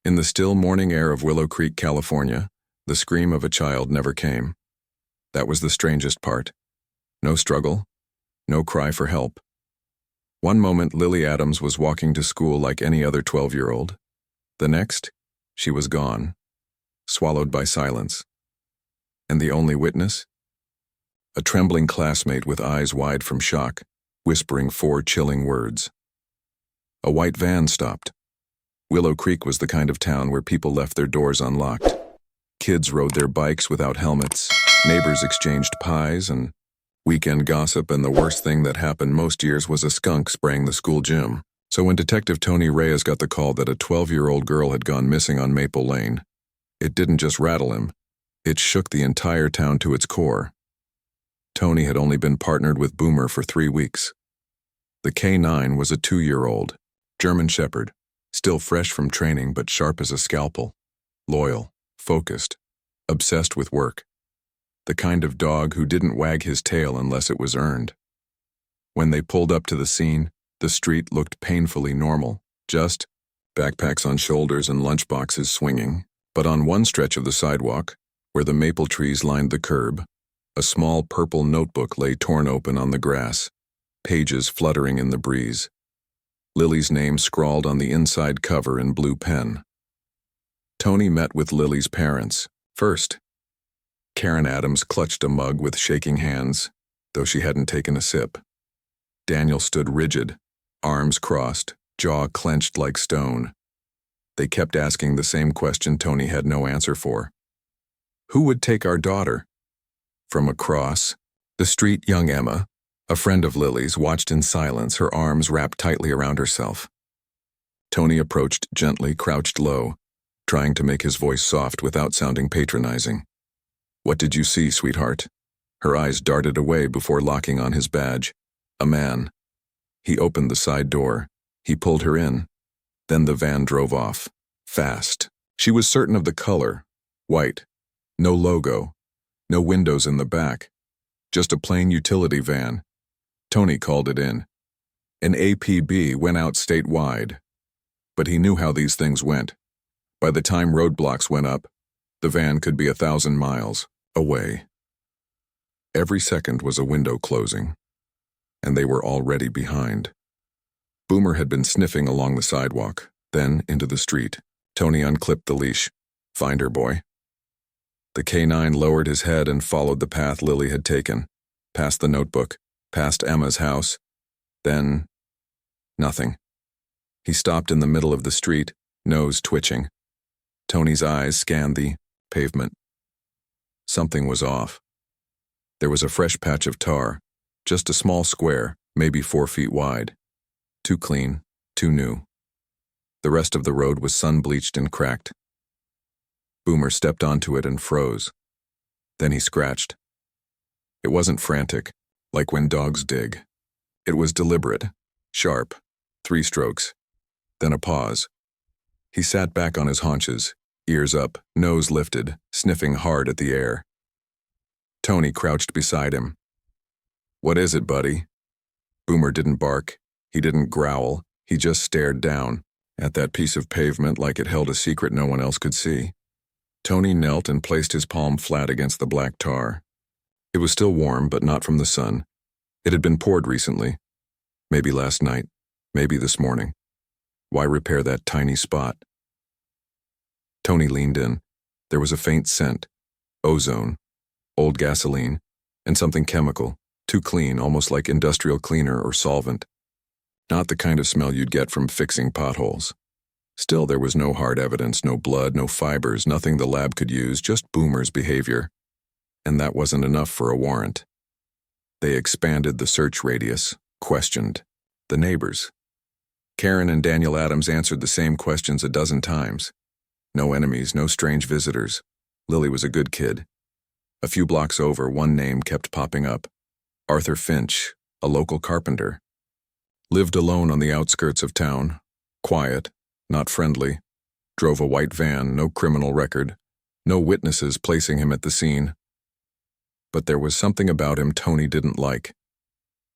In the still morning air of Willow Creek, California, the scream of a child never came. That was the strangest part. No struggle, no cry for help. One moment, Lily Adams was walking to school like any other 12-year-old. The next, she was gone, swallowed by silence. And the only witness? A trembling classmate with eyes wide from shock, whispering 4 chilling words. A white van stopped. Willow Creek was the kind of town where people left their doors unlocked. Kids rode their bikes without helmets, neighbors exchanged pies and weekend gossip, and the worst thing that happened most years was a skunk spraying the school gym. So when Detective Tony Reyes got the call that a 12-year-old girl had gone missing on Maple Lane, it didn't just rattle him, it shook the entire town to its core. Tony had only been partnered with Boomer for 3 weeks. The K9 was a 2-year-old, German Shepherd, still fresh from training but sharp as a scalpel, loyal, focused, obsessed with work. The kind of dog who didn't wag his tail unless it was earned. When they pulled up to the scene, the street looked painfully normal, just backpacks on shoulders and lunchboxes swinging. But on one stretch of the sidewalk, where the maple trees lined the curb, a small purple notebook lay torn open on the grass, pages fluttering in the breeze. Lily's name scrawled on the inside cover in blue pen. Tony met with Lily's parents. First, Karen Adams clutched a mug with shaking hands, though she hadn't taken a sip. Daniel stood rigid, arms crossed, jaw clenched like stone. They kept asking the same question Tony had no answer for. Who would take our daughter? From across the street, young Emma, a friend of Lily's, watched in silence, her arms wrapped tightly around herself. Tony approached gently, crouched low, trying to make his voice soft without sounding patronizing. What did you see, sweetheart? Her eyes darted away before locking on his badge. A man. He opened the side door. He pulled her in. Then the van drove off. Fast. She was certain of the color. White. No logo. No windows in the back. Just a plain utility van. Tony called it in. An APB went out statewide. But he knew how these things went. By the time roadblocks went up, the van could be 1,000 miles away. Every second was a window closing, and they were already behind. Boomer had been sniffing along the sidewalk, then into the street. Tony unclipped the leash. Find her, boy. The K9 lowered his head and followed the path Lily had taken, past the notebook, past Emma's house. Then, nothing. He stopped in the middle of the street, nose twitching. Tony's eyes scanned the pavement. Something was off. There was a fresh patch of tar, just a small square, maybe 4 feet wide. Too clean, too new. The rest of the road was sun-bleached and cracked. Boomer stepped onto it and froze. Then he scratched. It wasn't frantic, like when dogs dig. It was deliberate, sharp, 3 strokes, then a pause. He sat back on his haunches, ears up, nose lifted, sniffing hard at the air. Tony crouched beside him. What is it, buddy? Boomer didn't bark. He didn't growl. He just stared down at that piece of pavement like it held a secret no one else could see. Tony knelt and placed his palm flat against the black tar. It was still warm, but not from the sun. It had been poured recently. Maybe last night. Maybe this morning. Why repair that tiny spot? Tony leaned in. There was a faint scent. Ozone. Old gasoline. And something chemical. Too clean, almost like industrial cleaner or solvent. Not the kind of smell you'd get from fixing potholes. Still, there was no hard evidence, no blood, no fibers, nothing the lab could use, just Boomer's behavior. And that wasn't enough for a warrant. They expanded the search radius, questioned. The neighbors. Karen and Daniel Adams answered the same questions a dozen times. No enemies, no strange visitors. Lily was a good kid. A few blocks over, one name kept popping up. Arthur Finch, a local carpenter. Lived alone on the outskirts of town. Quiet, not friendly. Drove a white van, no criminal record. No witnesses placing him at the scene. But there was something about him Tony didn't like.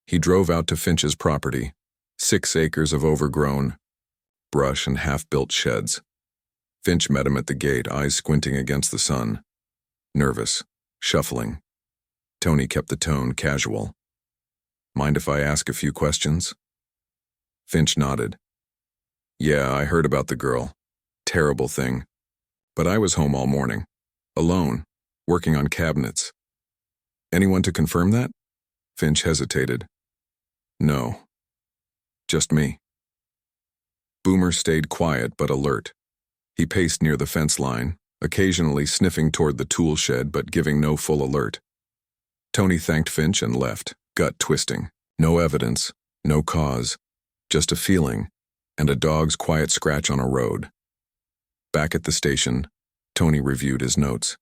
He drove out to Finch's property. 6 acres of overgrown brush and half-built sheds. Finch met him at the gate, eyes squinting against the sun. Nervous, shuffling. Tony kept the tone casual. "Mind if I ask a few questions?" Finch nodded. "Yeah, I heard about the girl. Terrible thing. But I was home all morning. Alone, working on cabinets. Anyone to confirm that?" Finch hesitated. "No. Just me." Boomer stayed quiet but alert. He paced near the fence line, occasionally sniffing toward the tool shed but giving no full alert. Tony thanked Finch and left, gut twisting. No evidence, no cause, just a feeling, and a dog's quiet scratch on a road. Back at the station, Tony reviewed his notes.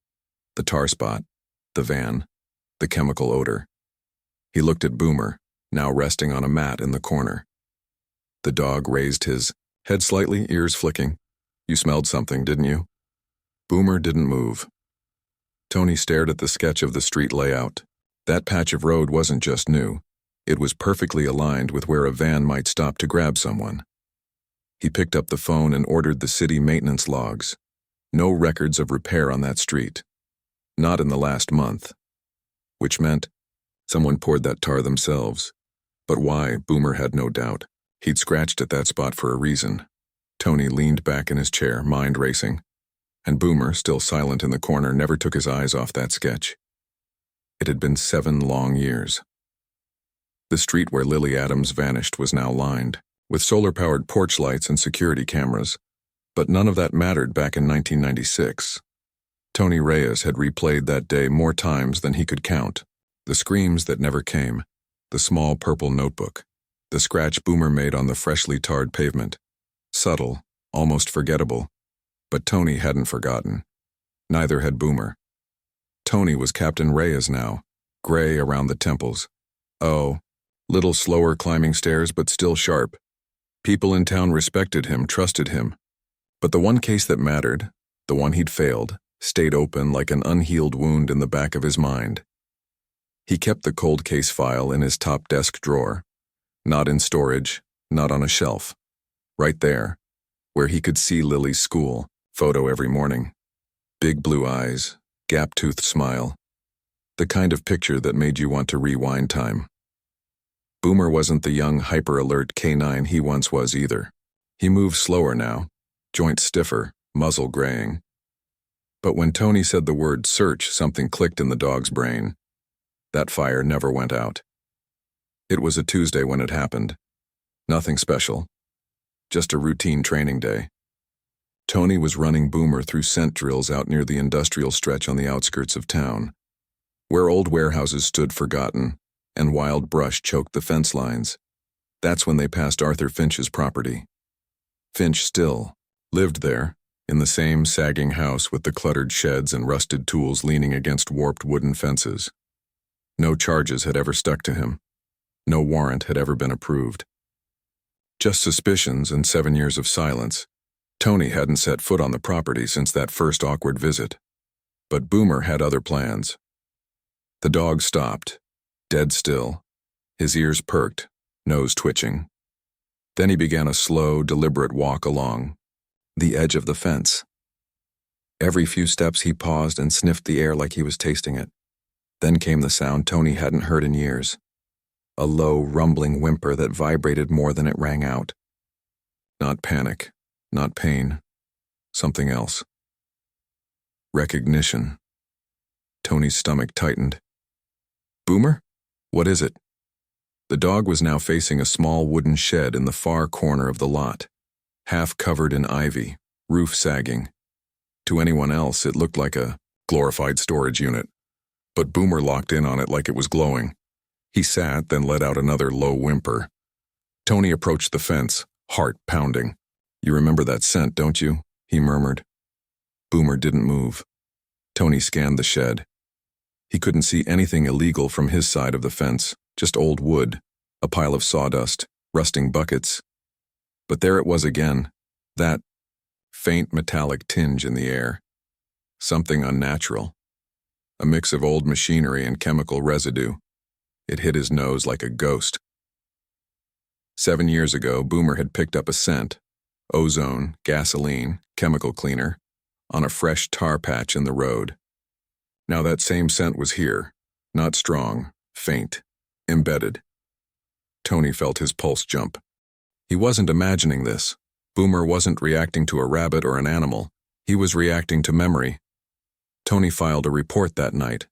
The tar spot, the van, the chemical odor. He looked at Boomer, now resting on a mat in the corner. The dog raised his head slightly, ears flicking. "You smelled something, didn't you?" Boomer didn't move. Tony stared at the sketch of the street layout. That patch of road wasn't just new. It was perfectly aligned with where a van might stop to grab someone. He picked up the phone and ordered the city maintenance logs. No records of repair on that street. Not in the last month. Which meant someone poured that tar themselves. But why, Boomer had no doubt. He'd scratched at that spot for a reason. Tony leaned back in his chair, mind racing. And Boomer, still silent in the corner, never took his eyes off that sketch. It had been 7 long years. The street where Lily Adams vanished was now lined, with solar-powered porch lights and security cameras. But none of that mattered back in 1996. Tony Reyes had replayed that day more times than he could count. The screams that never came, the small purple notebook, the scratch Boomer made on the freshly tarred pavement. Subtle, almost forgettable. But Tony hadn't forgotten. Neither had Boomer. Tony was Captain Reyes now, gray around the temples. Oh, little slower climbing stairs, but still sharp. People in town respected him, trusted him. But the one case that mattered, the one he'd failed, stayed open like an unhealed wound in the back of his mind. He kept the cold case file in his top desk drawer. Not in storage, not on a shelf. Right there, where he could see Lily's school photo every morning. Big blue eyes, gap-toothed smile. The kind of picture that made you want to rewind time. Boomer wasn't the young, hyper-alert canine he once was either. He moved slower now, joints stiffer, muzzle graying. But when Tony said the word search, something clicked in the dog's brain. That fire never went out. It was a Tuesday when it happened. Nothing special. Just a routine training day. Tony was running Boomer through scent drills out near the industrial stretch on the outskirts of town, where old warehouses stood forgotten and wild brush choked the fence lines. That's when they passed Arthur Finch's property. Finch still lived there, in the same sagging house with the cluttered sheds and rusted tools leaning against warped wooden fences. No charges had ever stuck to him. No warrant had ever been approved. Just suspicions and 7 years of silence. Tony hadn't set foot on the property since that first awkward visit. But Boomer had other plans. The dog stopped, dead still, his ears perked, nose twitching. Then he began a slow, deliberate walk along the edge of the fence. Every few steps he paused and sniffed the air like he was tasting it. Then came the sound Tony hadn't heard in years. A low, rumbling whimper that vibrated more than it rang out. Not panic, not pain, something else. Recognition. Tony's stomach tightened. "Boomer? What is it?" The dog was now facing a small wooden shed in the far corner of the lot, half covered in ivy, roof sagging. To anyone else, it looked like a glorified storage unit, but Boomer locked in on it like it was glowing. He sat, then let out another low whimper. Tony approached the fence, heart pounding. "You remember that scent, don't you?" he murmured. Boomer didn't move. Tony scanned the shed. He couldn't see anything illegal from his side of the fence, just old wood, a pile of sawdust, rusting buckets. But there it was again, that faint metallic tinge in the air. Something unnatural. A mix of old machinery and chemical residue. It hit his nose like a ghost. 7 years ago, Boomer had picked up a scent, ozone, gasoline, chemical cleaner, on a fresh tar patch in the road. Now that same scent was here, not strong, faint, embedded. Tony felt his pulse jump. He wasn't imagining this. Boomer wasn't reacting to a rabbit or an animal. He was reacting to memory. Tony filed a report that night.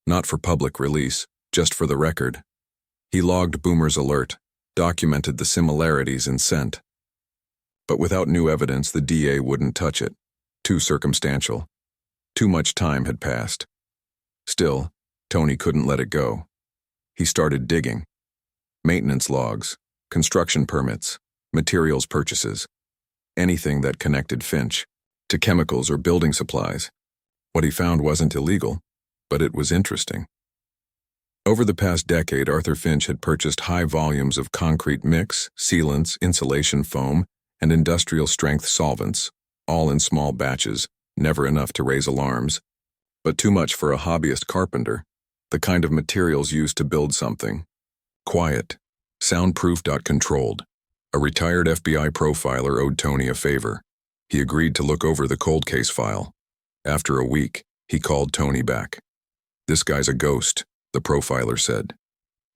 Not for public release, just for the record. He logged Boomer's alert, documented the similarities in scent. But without new evidence, the DA wouldn't touch it. Too circumstantial. Too much time had passed. Still, Tony couldn't let it go. He started digging. Maintenance logs, construction permits, materials purchases, anything that connected Finch to chemicals or building supplies. What he found wasn't illegal, but it was interesting. Over the past decade, Arthur Finch had purchased high volumes of concrete mix, sealants, insulation foam, and industrial-strength solvents, all in small batches, never enough to raise alarms, but too much for a hobbyist carpenter, the kind of materials used to build something. Quiet, soundproof. Controlled. A retired FBI profiler owed Tony a favor. He agreed to look over the cold case file. After a week, he called Tony back. "This guy's a ghost," the profiler said.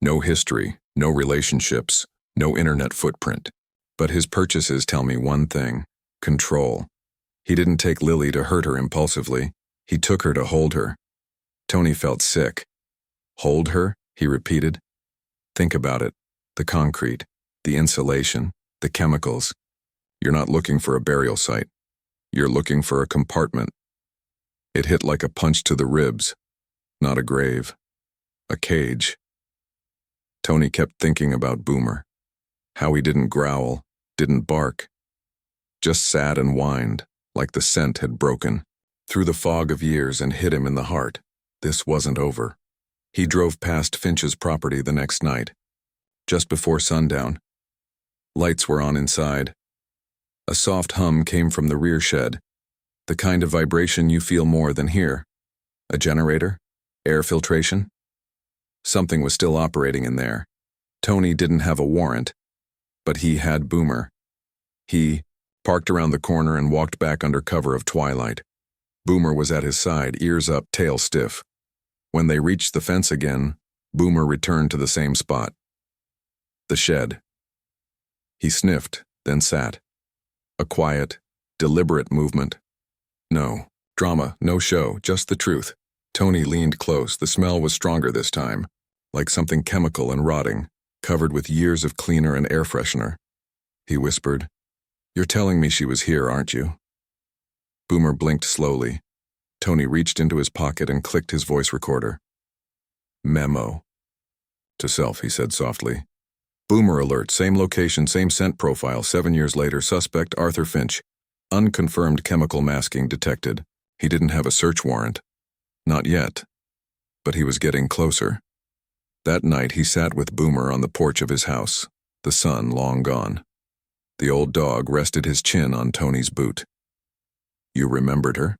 "No history, no relationships, no internet footprint. But his purchases tell me one thing: control. He didn't take Lily to hurt her impulsively. He took her to hold her." Tony felt sick. "Hold her?" he repeated. "Think about it. The concrete, the insulation, the chemicals. You're not looking for a burial site. You're looking for a compartment." It hit like a punch to the ribs. Not a grave. A cage. Tony kept thinking about Boomer. How he didn't growl, didn't bark. Just sat and whined, like the scent had broken through the fog of years and hit him in the heart. This wasn't over. He drove past Finch's property the next night, just before sundown. Lights were on inside. A soft hum came from the rear shed, the kind of vibration you feel more than hear. A generator? Air filtration? Something was still operating in there. Tony didn't have a warrant, but he had Boomer. He parked around the corner and walked back under cover of twilight. Boomer was at his side, ears up, tail stiff. When they reached the fence again, Boomer returned to the same spot. The shed. He sniffed, then sat. A quiet, deliberate movement. No drama, no show, just the truth. Tony leaned close. The smell was stronger this time, like something chemical and rotting, covered with years of cleaner and air freshener. He whispered, "You're telling me she was here, aren't you?" Boomer blinked slowly. Tony reached into his pocket and clicked his voice recorder. "Memo." To self, he said softly. "Boomer alert, same location, same scent profile, 7 years later, suspect Arthur Finch. Unconfirmed chemical masking detected. He didn't have a search warrant. Not yet. But he was getting closer." That night he sat with Boomer on the porch of his house, the sun long gone. The old dog rested his chin on Tony's boot. "You remembered her?"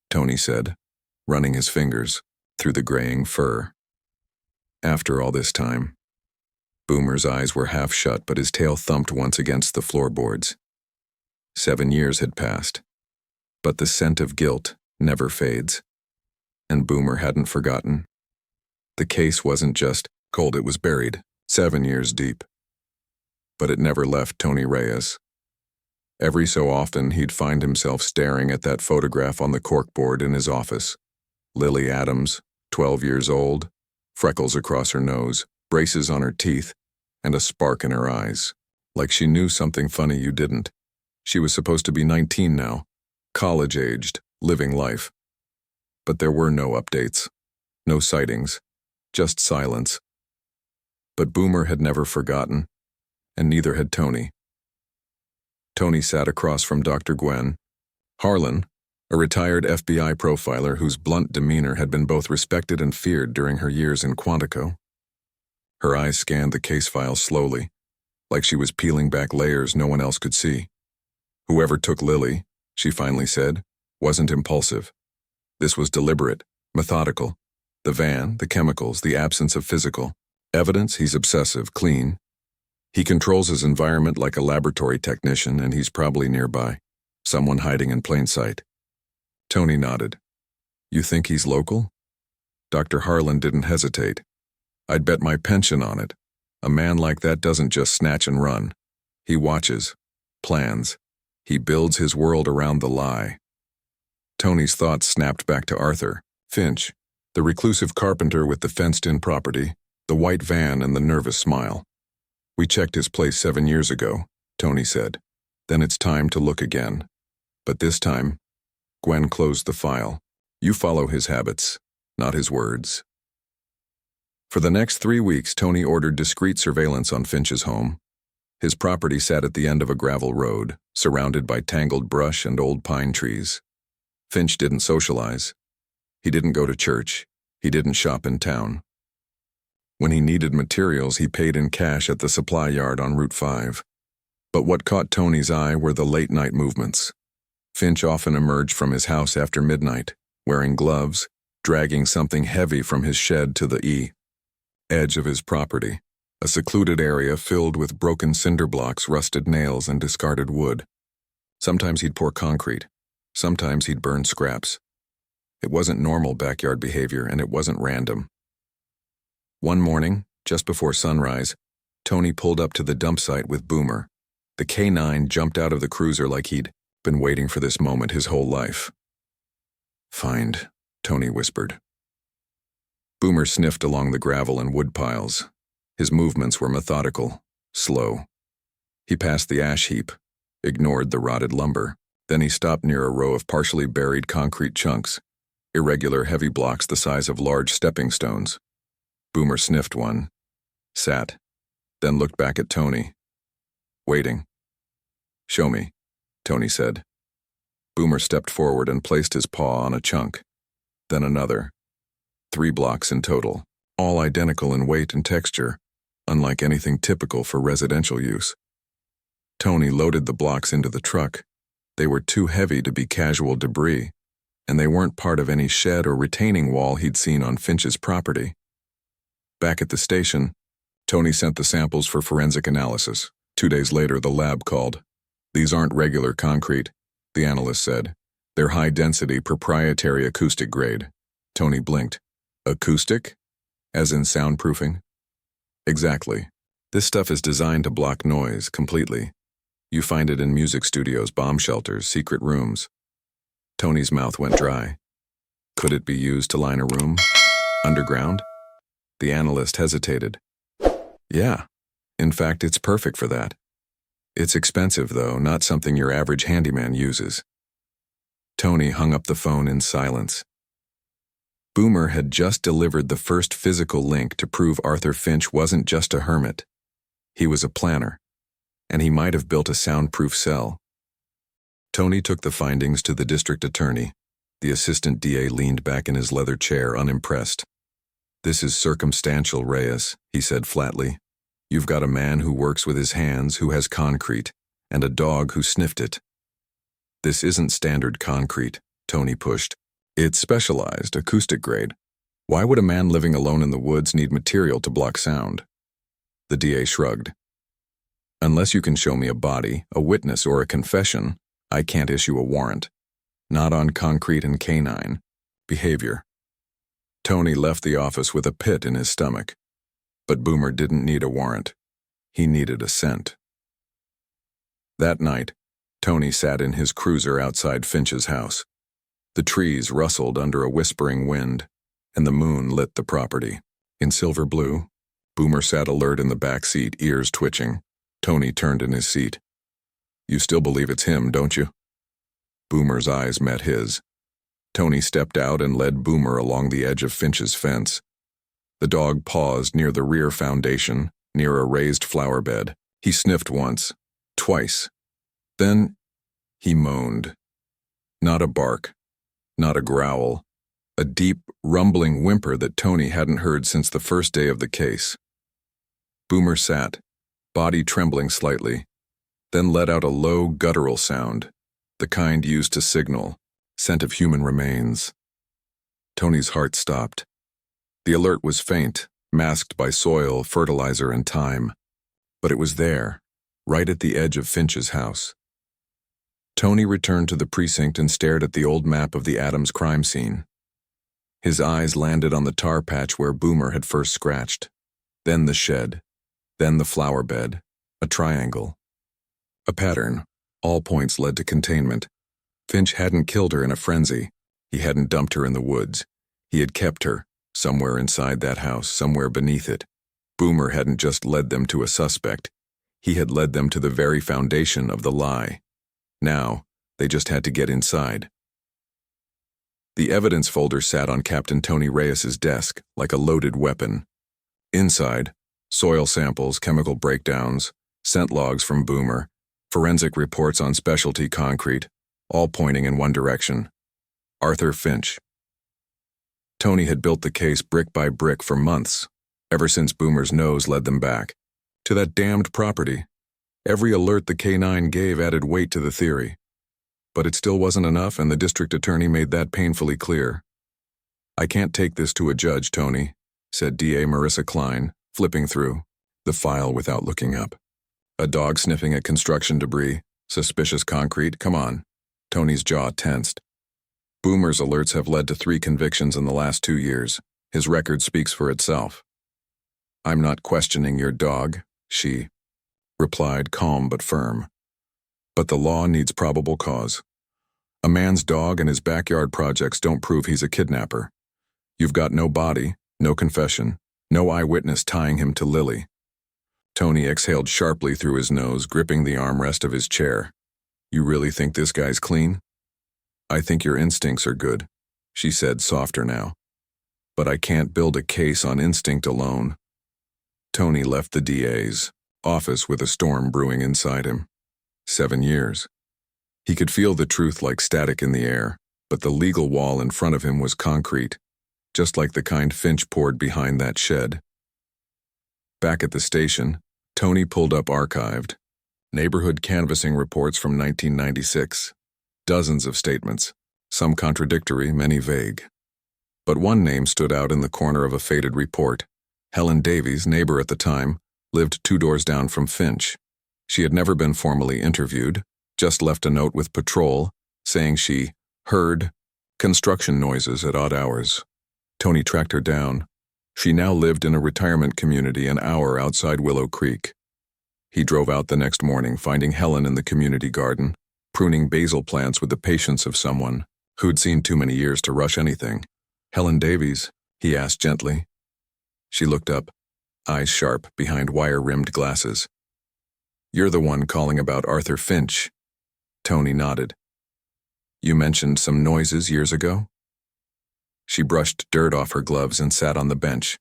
Tony said, running his fingers through the graying fur. After all this time. Boomer's eyes were half shut, but his tail thumped once against the floorboards. 7 years had passed, but the scent of guilt never fades. And Boomer hadn't forgotten. The case wasn't just cold, it was buried, 7 years deep. But it never left Tony Reyes. Every so often he'd find himself staring at that photograph on the corkboard in his office. Lily Adams, 12 years old, freckles across her nose, braces on her teeth, and a spark in her eyes, like she knew something funny you didn't. She was supposed to be 19 now, college-aged, living life. But there were no updates, no sightings, just silence. But Boomer had never forgotten, and neither had Tony. Tony sat across from Dr. Gwen. Harlan, a retired FBI profiler whose blunt demeanor had been both respected and feared during her years in Quantico. Her eyes scanned the case file slowly, like she was peeling back layers no one else could see. Whoever took Lily, she finally said, wasn't impulsive. This was deliberate, methodical. The van, the chemicals, the absence of physical evidence. He's obsessive, clean. He controls his environment like a laboratory technician, and he's probably nearby. Someone hiding in plain sight. Tony nodded. You think he's local? Dr. Harlan didn't hesitate. I'd bet my pension on it. A man like that doesn't just snatch and run. He watches, plans. He builds his world around the lie. Tony's thoughts snapped back to Arthur Finch, the reclusive carpenter with the fenced-in property, the white van, and the nervous smile. We checked his place 7 years ago, Tony said. Then it's time to look again. But this time, Gwen closed the file. You follow his habits, not his words. For the next 3 weeks, Tony ordered discreet surveillance on Finch's home. His property sat at the end of a gravel road, surrounded by tangled brush and old pine trees. Finch didn't socialize. He didn't go to church. He didn't shop in town. When he needed materials, he paid in cash at the supply yard on Route 5. But what caught Tony's eye were the late-night movements. Finch often emerged from his house after midnight, wearing gloves, dragging something heavy from his shed to the edge of his property, a secluded area filled with broken cinder blocks, rusted nails, and discarded wood. Sometimes he'd pour concrete. Sometimes he'd burn scraps. It wasn't normal backyard behavior, and it wasn't random. One morning, just before sunrise, Tony pulled up to the dump site with Boomer. The K9 jumped out of the cruiser like he'd been waiting for this moment his whole life. Find, Tony whispered. Boomer sniffed along the gravel and wood piles. His movements were methodical, slow. He passed the ash heap, ignored the rotted lumber. Then he stopped near a row of partially buried concrete chunks, irregular heavy blocks the size of large stepping stones. Boomer sniffed one, sat, then looked back at Tony. Waiting. Show me, Tony said. Boomer stepped forward and placed his paw on a chunk, then another. 3 blocks in total, all identical in weight and texture, unlike anything typical for residential use. Tony loaded the blocks into the truck. They were too heavy to be casual debris, and they weren't part of any shed or retaining wall he'd seen on Finch's property. Back at the station, Tony sent the samples for forensic analysis. 2 days later, the lab called. These aren't regular concrete, the analyst said. They're high-density, proprietary acoustic grade. Tony blinked. Acoustic? As in soundproofing? Exactly. This stuff is designed to block noise completely. You find it in music studios, bomb shelters, secret rooms. Tony's mouth went dry. Could it be used to line a room? Underground? The analyst hesitated. Yeah. In fact, it's perfect for that. It's expensive, though, not something your average handyman uses. Tony hung up the phone in silence. Boomer had just delivered the first physical link to prove Arthur Finch wasn't just a hermit. He was a planner, and he might have built a soundproof cell. Tony took the findings to the district attorney. The assistant DA leaned back in his leather chair, unimpressed. This is circumstantial, Reyes, he said flatly. You've got a man who works with his hands, who has concrete, and a dog who sniffed it. This isn't standard concrete, Tony pushed. It's specialized, acoustic grade. Why would a man living alone in the woods need material to block sound? The DA shrugged. Unless you can show me a body, a witness, or a confession, I can't issue a warrant. Not on concrete and canine. Behavior. Tony left the office with a pit in his stomach. But Boomer didn't need a warrant. He needed a scent. That night, Tony sat in his cruiser outside Finch's house. The trees rustled under a whispering wind, and the moon lit the property. In silver blue, Boomer sat alert in the back seat, ears twitching. Tony turned in his seat. You still believe it's him, don't you? Boomer's eyes met his. Tony stepped out and led Boomer along the edge of Finch's fence. The dog paused near the rear foundation, near a raised flower bed. He sniffed once, twice. Then he moaned. Not a bark, not a growl, a deep, rumbling whimper that Tony hadn't heard since the first day of the case. Boomer sat, body trembling slightly, then let out a low, guttural sound, the kind used to signal, scent of human remains. Tony's heart stopped. The alert was faint, masked by soil, fertilizer, and time. But it was there, right at the edge of Finch's house. Tony returned to the precinct and stared at the old map of the Adams crime scene. His eyes landed on the tar patch where Boomer had first scratched, then the shed, then the flower bed, a triangle. A pattern. All points led to containment. Finch hadn't killed her in a frenzy. He hadn't dumped her in the woods. He had kept her, somewhere inside that house, somewhere beneath it. Boomer hadn't just led them to a suspect. He had led them to the very foundation of the lie. Now, they just had to get inside. The evidence folder sat on Captain Tony Reyes's desk like a loaded weapon. Inside, soil samples, chemical breakdowns, scent logs from Boomer, forensic reports on specialty concrete, all pointing in one direction: Arthur Finch. Tony had built the case brick by brick for months, ever since Boomer's nose led them back to that damned property. Every alert the K-9 gave added weight to the theory. But it still wasn't enough, and the district attorney made that painfully clear. "I can't take this to a judge, Tony," said DA Marissa Klein, flipping through the file without looking up. "A dog sniffing at construction debris, suspicious concrete, come on." Tony's jaw tensed. Boomer's alerts have led to 3 convictions in the last 2 years. His record speaks for itself. "I'm not questioning your dog," she replied, calm but firm. "But the law needs probable cause. A man's dog and his backyard projects don't prove he's a kidnapper. You've got no body, no confession, no eyewitness tying him to Lily." Tony exhaled sharply through his nose, gripping the armrest of his chair. "You really think this guy's clean?" "I think your instincts are good," she said, softer now. "But I can't build a case on instinct alone." Tony left the DA's office with a storm brewing inside him. 7 years. He could feel the truth like static in the air, but the legal wall in front of him was concrete, just like the kind Finch poured behind that shed. Back at the station, Tony pulled up archived neighborhood canvassing reports from 1996. Dozens of statements, some contradictory, many vague. But one name stood out in the corner of a faded report. Helen Davies, neighbor at the time, lived 2 doors down from Finch. She had never been formally interviewed, just left a note with patrol saying she heard construction noises at odd hours. Tony tracked her down. She now lived in a retirement community an hour outside Willow Creek. He drove out the next morning, finding Helen in the community garden, pruning basil plants with the patience of someone who'd seen too many years to rush anything. "Helen Davies?" he asked gently. She looked up, eyes sharp behind wire-rimmed glasses. "You're the one calling about Arthur Finch." Tony nodded. "You mentioned some noises years ago?" She brushed dirt off her gloves and sat on the bench.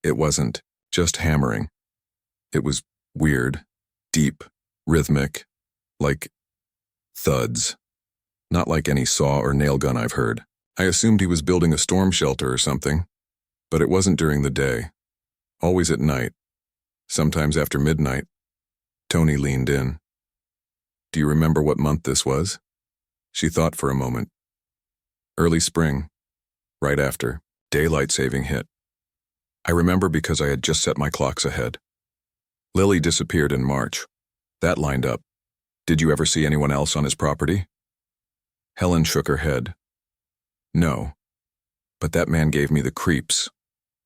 It wasn't just hammering. It was weird, deep, rhythmic, like thuds. Not like any saw or nail gun I've heard. I assumed he was building a storm shelter or something, but it wasn't during the day. Always at night, sometimes after midnight. Tony leaned in. "Do you remember what month this was?" She thought for a moment. "Early spring, right after daylight saving hit. I remember because I had just set my clocks ahead. Lily disappeared in March. That lined up. Did you ever see anyone else on his property?" Helen shook her head. "No, but that man gave me the creeps,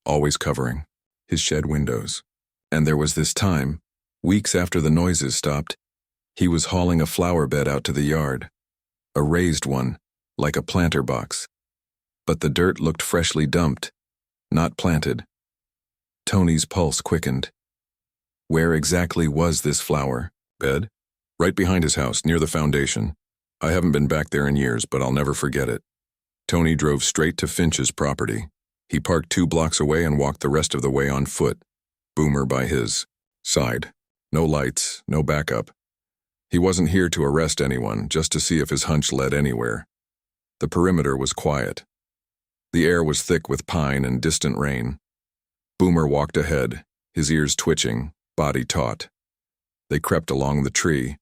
always covering his shed windows. And there was this time, weeks after the noises stopped, he was hauling a flower bed out to the yard, a raised one, like a planter box. But the dirt looked freshly dumped, not planted." Tony's pulse quickened. Where exactly was this flower bed? "Right behind his house, near the foundation. I haven't been back there in years, but I'll never forget it." Tony drove straight to Finch's property. He parked 2 blocks away and walked the rest of the way on foot, Boomer by his side. No lights, no backup. He wasn't here to arrest anyone, just to see if his hunch led anywhere. The perimeter was quiet. The air was thick with pine and distant rain. Boomer walked ahead, his ears twitching, body taut. They crept along the tree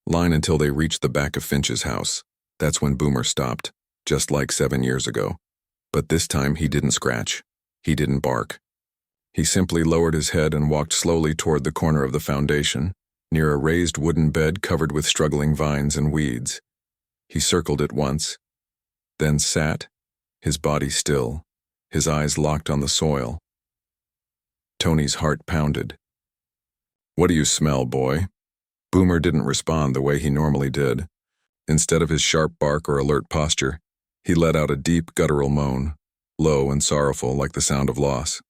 line until they reached the back of Finch's house. That's when Boomer stopped, just like 7 years ago. But this time he didn't scratch. He didn't bark. He simply lowered his head and walked slowly toward the corner of the foundation, near a raised wooden bed covered with struggling vines and weeds. He circled it once, then sat, his body still, his eyes locked on the soil. Tony's heart pounded. "What do you smell, boy?" Boomer didn't respond the way he normally did. Instead of his sharp bark or alert posture, he let out a deep guttural moan, low and sorrowful like the sound of loss.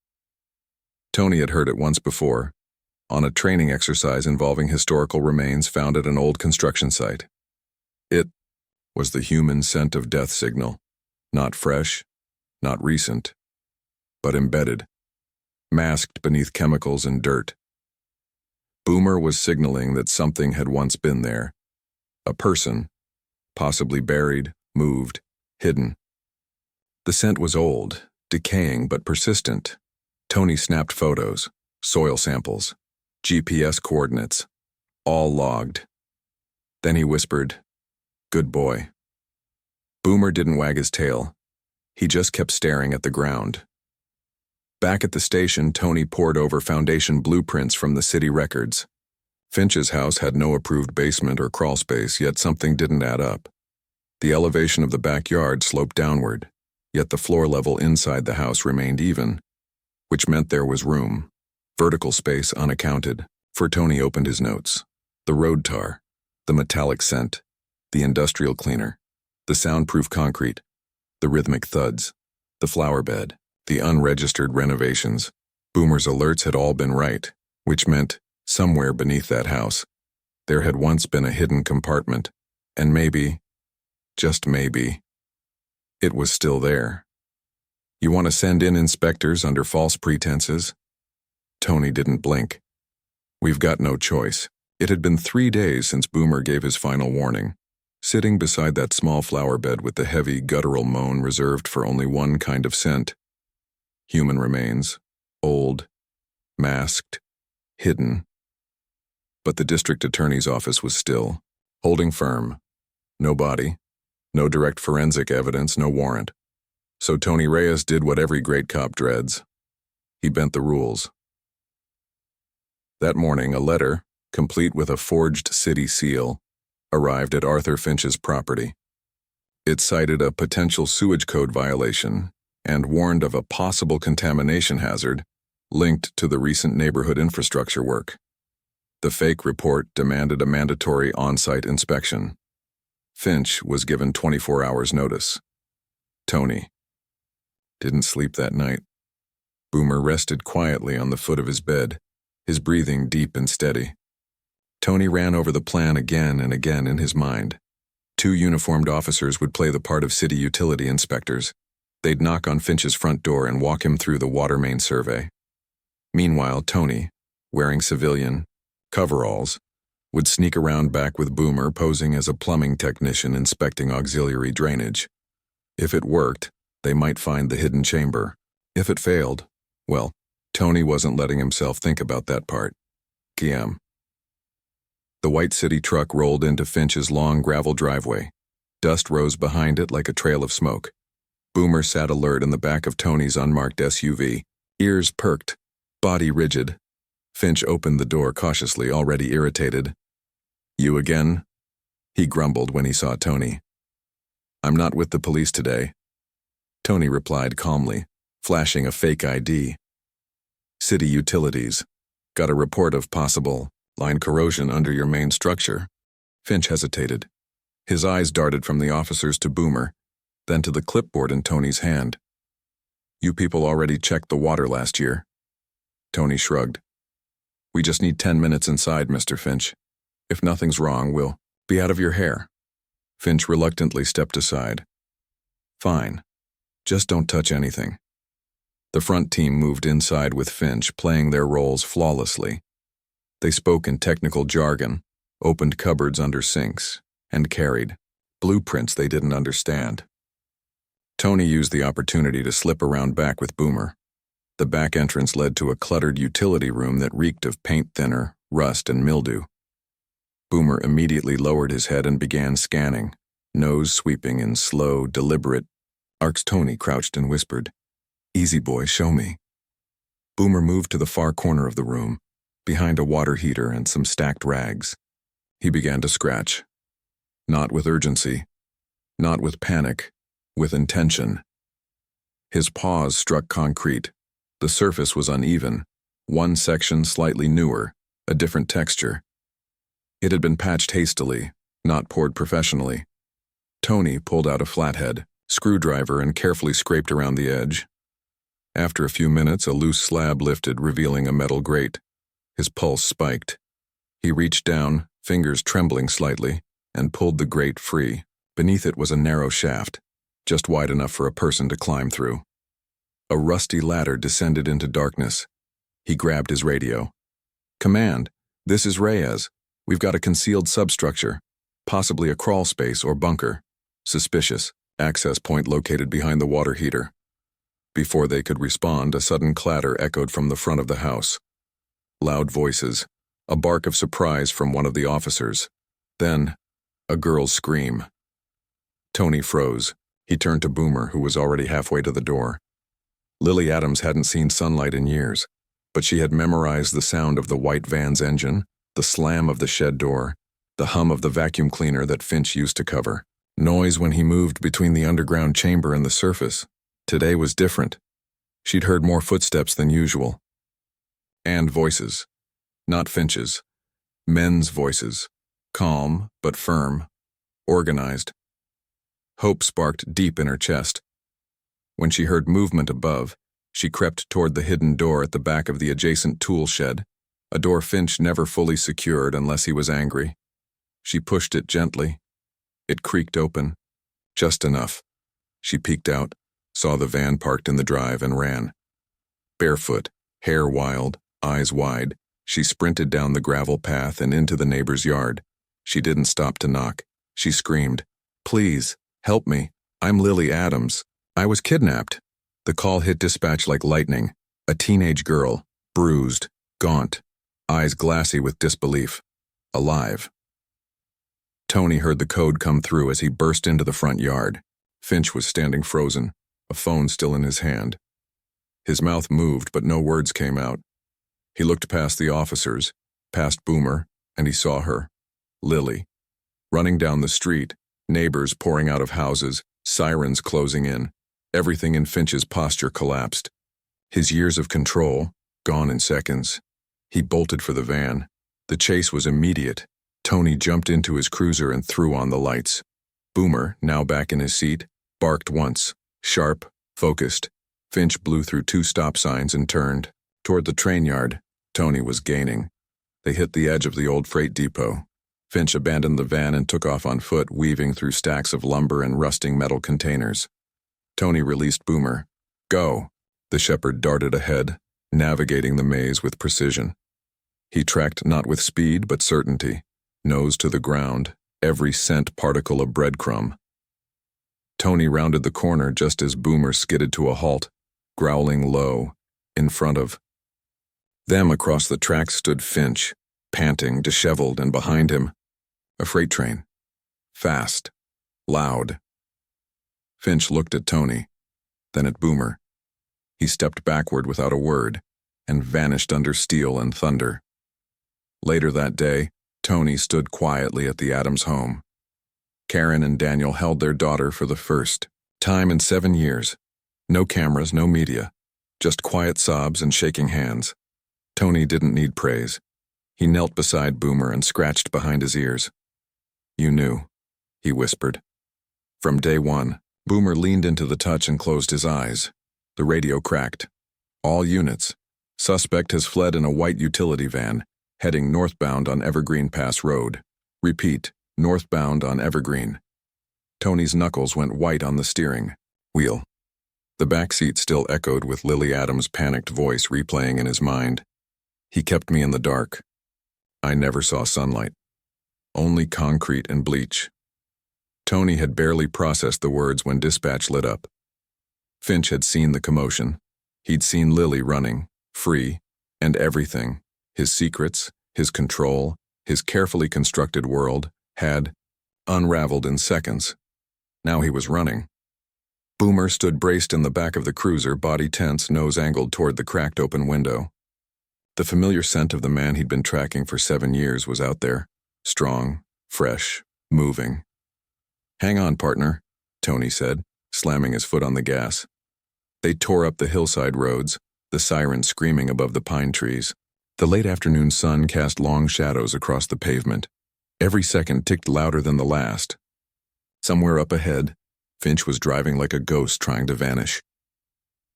Tony had heard it once before, on a training exercise involving historical remains found at an old construction site. It was the human scent of death signal, not fresh, not recent, but embedded, masked beneath chemicals and dirt. Boomer was signaling that something had once been there, a person, possibly buried, moved, hidden. The scent was old, decaying but persistent. Tony snapped photos, soil samples, GPS coordinates, all logged. Then he whispered, "Good boy." Boomer didn't wag his tail. He just kept staring at the ground. Back at the station, Tony pored over foundation blueprints from the city records. Finch's house had no approved basement or crawl space, yet something didn't add up. The elevation of the backyard sloped downward, yet the floor level inside the house remained even, which meant there was room, vertical space unaccounted, for Tony opened his notes. The road tar, the metallic scent, the industrial cleaner, the soundproof concrete, the rhythmic thuds, the flower bed, the unregistered renovations. Boomer's alerts had all been right, which meant, somewhere beneath that house, there had once been a hidden compartment, and maybe, just maybe, it was still there. "You want to send in inspectors under false pretenses?" Tony didn't blink. "We've got no choice." It had been 3 days since Boomer gave his final warning, sitting beside that small flower bed with the heavy, guttural moan reserved for only one kind of scent. Human remains, old, masked, hidden. But the district attorney's office was still, holding firm. No body, no direct forensic evidence, no warrant. So Tony Reyes did what every great cop dreads. He bent the rules. That morning, a letter, complete with a forged city seal, arrived at Arthur Finch's property. It cited a potential sewage code violation and warned of a possible contamination hazard linked to the recent neighborhood infrastructure work. The fake report demanded a mandatory on-site inspection. Finch was given 24 hours notice. Tony didn't sleep that night. Boomer rested quietly on the foot of his bed, his breathing deep and steady. Tony ran over the plan again and again in his mind. 2 uniformed officers would play the part of city utility inspectors. They'd knock on Finch's front door and walk him through the water main survey. Meanwhile, Tony, wearing civilian coveralls, would sneak around back with Boomer posing as a plumbing technician inspecting auxiliary drainage. If it worked, they might find the hidden chamber. If it failed, well, Tony wasn't letting himself think about that part. PM. The white city truck rolled into Finch's long gravel driveway. Dust rose behind it like a trail of smoke. Boomer sat alert in the back of Tony's unmarked SUV, ears perked, body rigid. Finch opened the door cautiously, already irritated. "You again?" he grumbled when he saw Tony. "I'm not with the police today," Tony replied calmly, flashing a fake ID. "City utilities. Got a report of possible line corrosion under your main structure." Finch hesitated. His eyes darted from the officers to Boomer, then to the clipboard in Tony's hand. "You people already checked the water last year." Tony shrugged. "We just need 10 minutes inside, Mr. Finch. If nothing's wrong, we'll be out of your hair." Finch reluctantly stepped aside. "Fine. Just don't touch anything." The front team moved inside with Finch, playing their roles flawlessly. They spoke in technical jargon, opened cupboards under sinks, and carried blueprints they didn't understand. Tony used the opportunity to slip around back with Boomer. The back entrance led to a cluttered utility room that reeked of paint thinner, rust, and mildew. Boomer immediately lowered his head and began scanning, nose sweeping in slow, deliberate arcs. Tony crouched and whispered, "Easy boy, show me." Boomer moved to the far corner of the room, behind a water heater and some stacked rags. He began to scratch. Not with urgency, not with panic, with intention. His paws struck concrete. The surface was uneven, one section slightly newer, a different texture. It had been patched hastily, not poured professionally. Tony pulled out a flathead, screwdriver, and carefully scraped around the edge. After a few minutes, a loose slab lifted, revealing a metal grate. His pulse spiked. He reached down, fingers trembling slightly, and pulled the grate free. Beneath it was a narrow shaft, just wide enough for a person to climb through. A rusty ladder descended into darkness. He grabbed his radio. "Command, this is Reyes. We've got a concealed substructure, possibly a crawl space or bunker. Suspicious. Access point located behind the water heater." Before they could respond, a sudden clatter echoed from the front of the house. Loud voices, a bark of surprise from one of the officers. Then, a girl's scream. Tony froze. He turned to Boomer, who was already halfway to the door. Lily Adams hadn't seen sunlight in years, but she had memorized the sound of the white van's engine, the slam of the shed door, the hum of the vacuum cleaner that Finch used to cover. Noise when he moved between the underground chamber and the surface. Today was different. She'd heard more footsteps than usual. And voices. Not Finch's. Men's voices. Calm, but firm. Organized. Hope sparked deep in her chest. When she heard movement above, she crept toward the hidden door at the back of the adjacent tool shed, a door Finch never fully secured unless he was angry. She pushed it gently. It creaked open. Just enough. She peeked out, saw the van parked in the drive, and ran. Barefoot, hair wild, eyes wide, she sprinted down the gravel path and into the neighbor's yard. She didn't stop to knock. She screamed, "Please, help me. I'm Lily Adams. I was kidnapped." The call hit dispatch like lightning. A teenage girl, bruised, gaunt, eyes glassy with disbelief. Alive. Tony heard the code come through as he burst into the front yard. Finch was standing frozen, a phone still in his hand. His mouth moved, but no words came out. He looked past the officers, past Boomer, and he saw her, Lily, running down the street, neighbors pouring out of houses, sirens closing in. Everything in Finch's posture collapsed. His years of control, gone in seconds. He bolted for the van. The chase was immediate. Tony jumped into his cruiser and threw on the lights. Boomer, now back in his seat, barked once, sharp, focused. Finch blew through 2 stop signs and turned. Toward the train yard, Tony was gaining. They hit the edge of the old freight depot. Finch abandoned the van and took off on foot, weaving through stacks of lumber and rusting metal containers. Tony released Boomer. "Go." The shepherd darted ahead, navigating the maze with precision. He tracked not with speed but certainty, nose to the ground, every scent particle a breadcrumb. Tony rounded the corner just as Boomer skidded to a halt, growling low, in front of them. Across the tracks stood Finch, panting, disheveled, and behind him, a freight train. Fast. Loud. Finch looked at Tony, then at Boomer. He stepped backward without a word, and vanished under steel and thunder. Later that day, Tony stood quietly at the Adams home. Karen and Daniel held their daughter for the first time in 7 years. No cameras, no media, just quiet sobs and shaking hands. Tony didn't need praise. He knelt beside Boomer and scratched behind his ears. "You knew," he whispered. From day one, Boomer leaned into the touch and closed his eyes. The radio cracked. "All units. Suspect has fled in a white utility van, heading northbound on Evergreen Pass Road. Repeat, northbound on Evergreen." Tony's knuckles went white on the steering wheel. The back seat still echoed with Lily Adams' panicked voice replaying in his mind. "He kept me in the dark. I never saw sunlight. Only concrete and bleach." Tony had barely processed the words when dispatch lit up. Finch had seen the commotion. He'd seen Lily running, free, and everything, his secrets, his control, his carefully constructed world, had unraveled in seconds. Now he was running. Boomer stood braced in the back of the cruiser, body tense, nose angled toward the cracked open window. The familiar scent of the man he'd been tracking for 7 years was out there, strong, fresh, moving. "Hang on, partner," Tony said, slamming his foot on the gas. They tore up the hillside roads, the sirens screaming above the pine trees. The late afternoon sun cast long shadows across the pavement. Every second ticked louder than the last. Somewhere up ahead, Finch was driving like a ghost trying to vanish.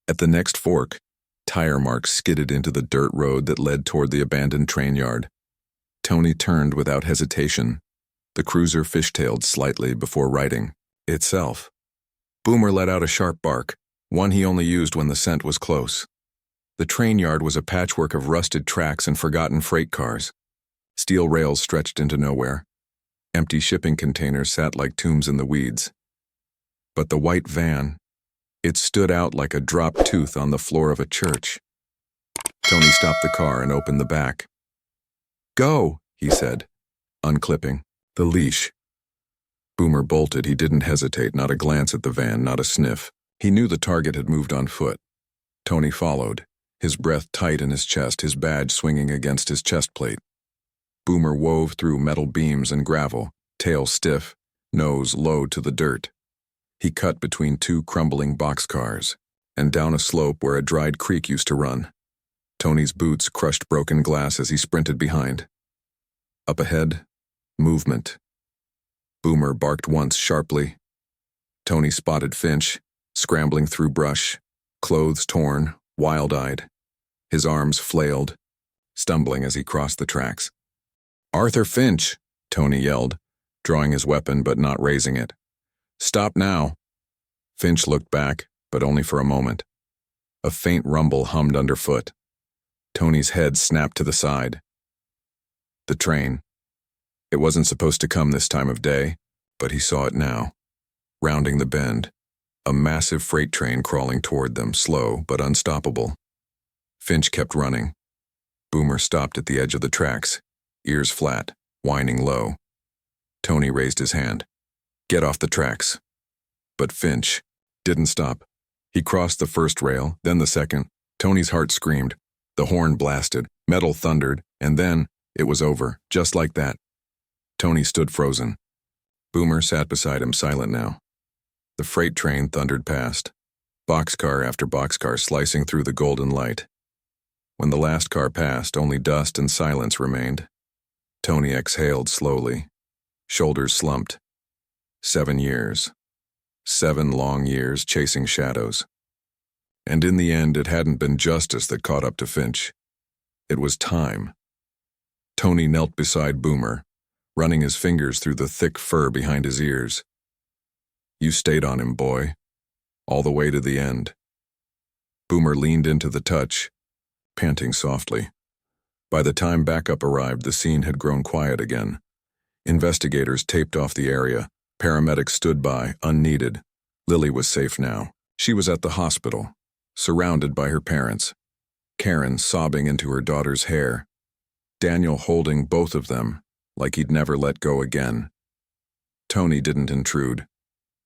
At the next fork, tire marks skidded into the dirt road that led toward the abandoned train yard. Tony turned without hesitation. The cruiser fishtailed slightly before righting itself. Boomer let out a sharp bark, one he only used when the scent was close. The train yard was a patchwork of rusted tracks and forgotten freight cars. Steel rails stretched into nowhere. Empty shipping containers sat like tombs in the weeds. But the white van, it stood out like a dropped tooth on the floor of a church. Tony stopped the car and opened the back. "Go," he said, unclipping the leash. Boomer bolted. He didn't hesitate, not a glance at the van, not a sniff. He knew the target had moved on foot. Tony followed, his breath tight in his chest, his badge swinging against his chest plate. Boomer wove through metal beams and gravel, tail stiff, nose low to the dirt. He cut between 2 crumbling boxcars and down a slope where a dried creek used to run. Tony's boots crushed broken glass as he sprinted behind. Up ahead, movement. Boomer barked once sharply. Tony spotted Finch, scrambling through brush, clothes torn, wild-eyed. His arms flailed, stumbling as he crossed the tracks. "Arthur Finch," Tony yelled, drawing his weapon but not raising it. "Stop now." Finch looked back, but only for a moment. A faint rumble hummed underfoot. Tony's head snapped to the side. The train. It wasn't supposed to come this time of day, but he saw it now. Rounding the bend, a massive freight train crawling toward them, slow but unstoppable. Finch kept running. Boomer stopped at the edge of the tracks, ears flat, whining low. Tony raised his hand. "Get off the tracks." But Finch didn't stop. He crossed the first rail, then the second. Tony's heart screamed. The horn blasted, metal thundered, and then it was over, just like that. Tony stood frozen. Boomer sat beside him, silent now. The freight train thundered past, boxcar after boxcar slicing through the golden light. When the last car passed, only dust and silence remained. Tony exhaled slowly, shoulders slumped. 7 years. 7 long years chasing shadows. And in the end, it hadn't been justice that caught up to Finch. It was time. Tony knelt beside Boomer, running his fingers through the thick fur behind his ears. "You stayed on him, boy. All the way to the end." Boomer leaned into the touch, panting softly. By the time backup arrived, the scene had grown quiet again. Investigators taped off the area. Paramedics stood by, unneeded. Lily was safe now. She was at the hospital, surrounded by her parents. Karen sobbing into her daughter's hair. Daniel holding both of them, like he'd never let go again. Tony didn't intrude.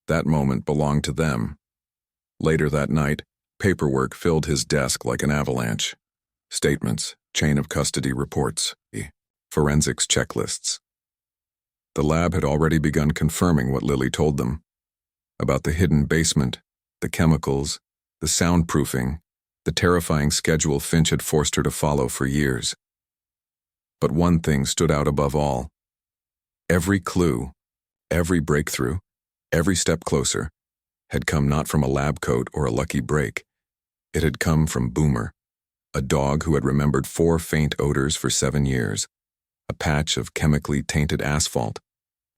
That moment belonged to them. Later that night, paperwork filled his desk like an avalanche. Statements, chain of custody reports, forensics checklists. The lab had already begun confirming what Lily told them. About the hidden basement, the chemicals, the soundproofing, the terrifying schedule Finch had forced her to follow for years. But one thing stood out above all. Every clue, every breakthrough, every step closer, had come not from a lab coat or a lucky break. It had come from Boomer, a dog who had remembered 4 faint odors for 7 years, a patch of chemically tainted asphalt,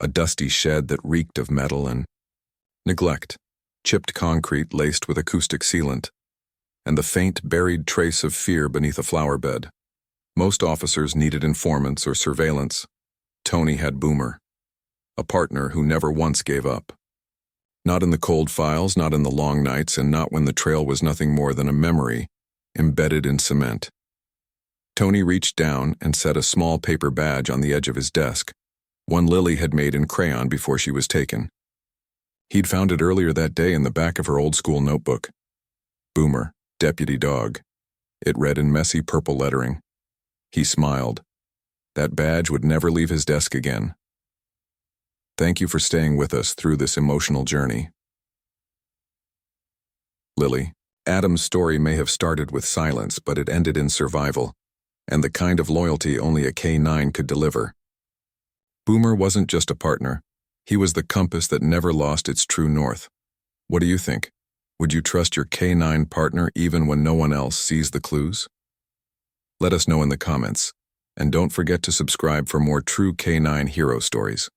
a dusty shed that reeked of metal and neglect, chipped concrete laced with acoustic sealant, and the faint buried trace of fear beneath a flower bed. Most officers needed informants or surveillance. Tony had Boomer, a partner who never once gave up. Not in the cold files, not in the long nights, and not when the trail was nothing more than a memory embedded in cement. Tony reached down and set a small paper badge on the edge of his desk, one Lily had made in crayon before she was taken. He'd found it earlier that day in the back of her old school notebook. Boomer, Deputy Dog. It read in messy purple lettering. He smiled. That badge would never leave his desk again. Thank you for staying with us through this emotional journey. Lily, Adam's story may have started with silence, but it ended in survival, and the kind of loyalty only a K9 could deliver. Boomer wasn't just a partner. He was the compass that never lost its true north. What do you think? Would you trust your K9 partner even when no one else sees the clues? Let us know in the comments, and don't forget to subscribe for more true K9 hero stories.